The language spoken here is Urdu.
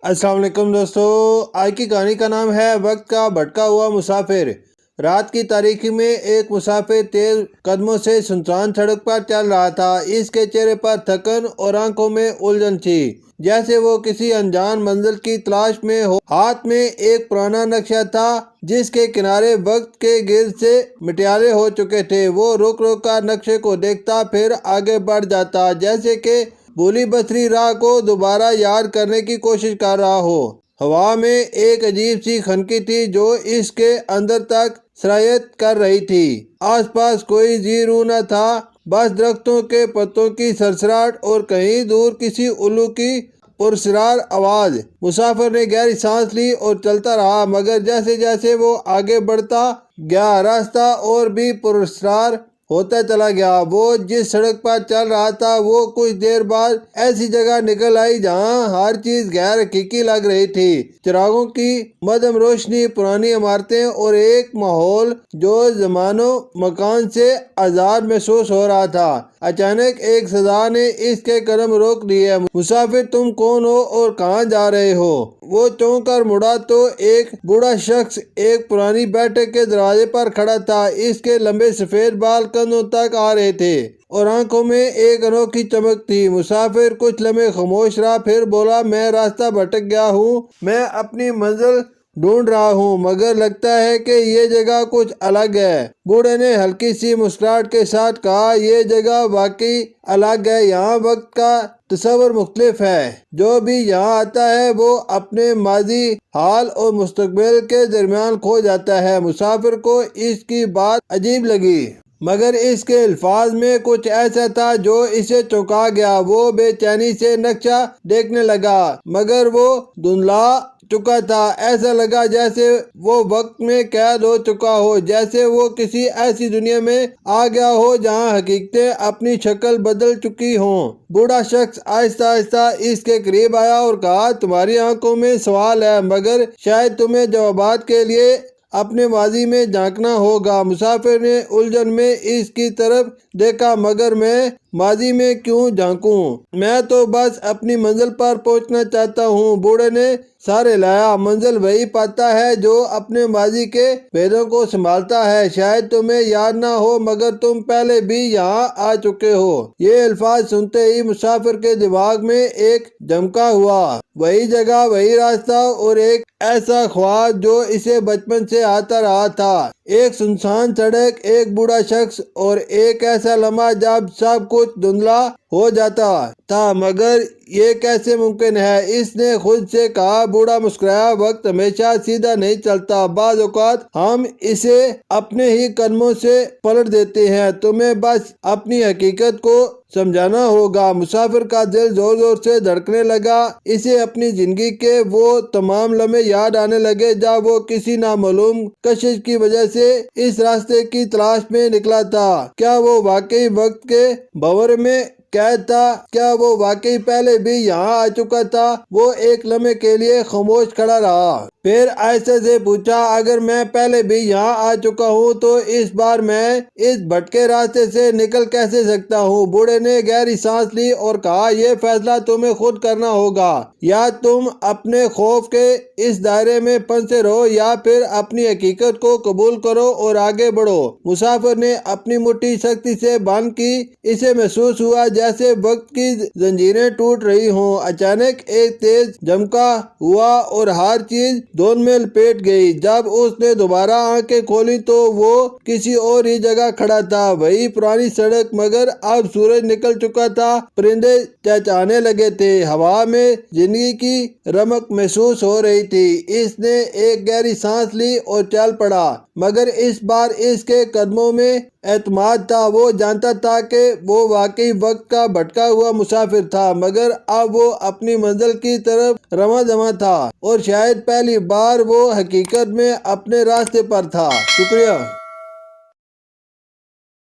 السلام علیکم دوستو، آج کی کہانی کا نام ہے وقت کا بھٹکا ہوا مسافر۔ رات کی تاریکی میں ایک مسافر تیز قدموں سے سنسان سڑک پر چل رہا تھا۔ اس کے چہرے پر تھکن اور آنکھوں میں الجھن تھی، جیسے وہ کسی انجان منزل کی تلاش میں ہو۔ ہاتھ میں ایک پرانا نقشہ تھا جس کے کنارے وقت کے گرد سے مٹیالے ہو چکے تھے۔ وہ رک رک کر نقشے کو دیکھتا، پھر آگے بڑھ جاتا، جیسے کہ بھولی بسری راہ کو دوبارہ یاد کرنے کی کوشش کر رہا ہو۔ ہوا میں ایک عجیب سی خنکی تھی جو اس کے اندر تک سرایت کر رہی تھی۔ آس پاس کوئی زی رو نہ تھا، بس درختوں کے پتوں کی سرسراہٹ اور کہیں دور کسی الو کی پراسرار آواز۔ مسافر نے گہری سانس لی اور چلتا رہا، مگر جیسے جیسے وہ آگے بڑھتا گیا راستہ اور بھی پراسرار ہوتا چلا گیا۔ وہ جس سڑک پر چل رہا تھا وہ کچھ دیر بعد ایسی جگہ نکل آئی جہاں ہر چیز غیر حقیقی لگ رہی تھی۔ چراغوں کی مدھم روشنی، پرانی عمارتیں اور ایک ماحول جو زمان و مکان سے آزاد محسوس ہو رہا تھا۔ اچانک ایک صدا نے اس کے قدم روک دیے۔ مسافر، تم کون ہو اور کہاں جا رہے ہو؟ وہ چونک کر مڑا تو ایک بوڑھا شخص ایک پرانی بیٹھک کے دروازے پر کھڑا تھا۔ اس کے لمبے سفید بال کندھوں تک آ رہے تھے اور آنکھوں میں ایک انوکھی چمک تھی۔ مسافر کچھ لمحے خاموش رہا، پھر بولا، میں راستہ بھٹک گیا ہوں، میں اپنی منزل ڈھونڈ رہا ہوں، مگر لگتا ہے کہ یہ جگہ کچھ الگ ہے۔ بوڑھے نے ہلکی سی مسکراہٹ کے ساتھ کہا، یہ جگہ واقعی الگ ہے، یہاں وقت کا تصور مختلف ہے۔ جو بھی یہاں آتا ہے وہ اپنے ماضی، حال اور مستقبل کے درمیان کھو جاتا ہے۔ مسافر کو اس کی بات عجیب لگی، مگر اس کے الفاظ میں کچھ ایسا تھا جو اسے چونکا گیا۔ وہ بے چینی سے نقشہ دیکھنے لگا، مگر وہ دھندلا چکا تھا۔ ایسا لگا جیسے وہ وقت میں قید ہو چکا ہو، جیسے وہ کسی ایسی دنیا میں آ گیا ہو جہاں حقیقتیں اپنی شکل بدل چکی ہوں۔ بوڑھا شخص آہستہ آہستہ اس کے قریب آیا اور کہا، تمہاری آنکھوں میں سوال ہے، مگر شاید تمہیں جوابات کے لیے اپنے ماضی میں جھانکنا ہوگا۔ مسافر نے الجھن میں اس کی طرف دیکھا، مگر میں ماضی میں کیوں جھانکوں؟ میں تو بس اپنی منزل پر پہنچنا چاہتا ہوں۔ بوڑھے نے سر ہلایا، منزل وہی پاتا ہے جو اپنے ماضی کے بھیدوں کو سنبھالتا ہے۔ شاید تمہیں یاد نہ ہو، مگر تم پہلے بھی یہاں آ چکے ہو۔ یہ الفاظ سنتے ہی مسافر کے دماغ میں ایک جھمکا ہوا۔ وہی جگہ، وہی راستہ اور ایک ایسا خواب جو اسے بچپن سے آتا رہا تھا۔ ایک سنسان سڑک، ایک بوڑھا شخص اور ایک ایسا لمحہ جب سب کچھ دھندلا ہو جاتا تھا۔ مگر یہ کیسے ممکن ہے؟ اس نے خود سے کہا۔ بوڑھا مسکرایا، وقت ہمیشہ سیدھا نہیں چلتا، بعض اوقات ہم اسے اپنے ہی قدموں سے پلٹ دیتے ہیں۔ تمہیں بس اپنی حقیقت کو سمجھانا ہوگا۔ مسافر کا دل زور زور سے دھڑکنے لگا۔ اسے اپنی زندگی کے وہ تمام لمحے یاد آنے لگے جب وہ کسی نامعلوم کشش کی وجہ سے اس راستے کی تلاش میں نکلا تھا۔ کیا وہ واقعی وقت کے بھنور میں قید تھا؟ کیا وہ واقعی پہلے بھی یہاں آ چکا تھا؟ وہ ایک لمحے کے لیے خاموش کھڑا رہا، پھر آہستہ سے پوچھا، اگر میں پہلے بھی یہاں آ چکا ہوں تو اس بار میں اس بھٹکے راستے سے نکل کیسے سکتا ہوں؟ بوڑھے نے گہری سانس لی اور کہا، یہ فیصلہ تمہیں خود کرنا ہوگا۔ یا تم اپنے خوف کے اس دائرے میں پھنسے رہو یا پھر اپنی حقیقت کو قبول کرو اور آگے بڑھو۔ مسافر نے اپنی مٹھی سختی سے بند کی۔ اسے محسوس ہوا جیسے وقت کی زنجیریں ٹوٹ رہی ہوں۔ اچانک ایک تیز جھمکا ہوا اور ہر چیز دھند میں لپٹ گئی۔ جب اس نے دوبارہ آنکھیں کھولی تو وہ کسی اور ہی جگہ کھڑا تھا، وہی پرانی سڑک، مگر اب سورج نکل چکا تھا، پرندے چہچہانے لگے تھے، ہوا میں زندگی کی رمق محسوس ہو رہی تھی۔ اس نے ایک گہری سانس لی اور چل پڑا، مگر اس بار اس کے قدموں میں اعتماد تھا۔ وہ جانتا تھا کہ وہ واقعی وقت کا بھٹکا ہوا مسافر تھا، مگر اب وہ اپنی منزل کی طرف رواں دواں تھا اور شاید پہلی بار وہ حقیقت میں اپنے راستے پر تھا۔ شکریہ۔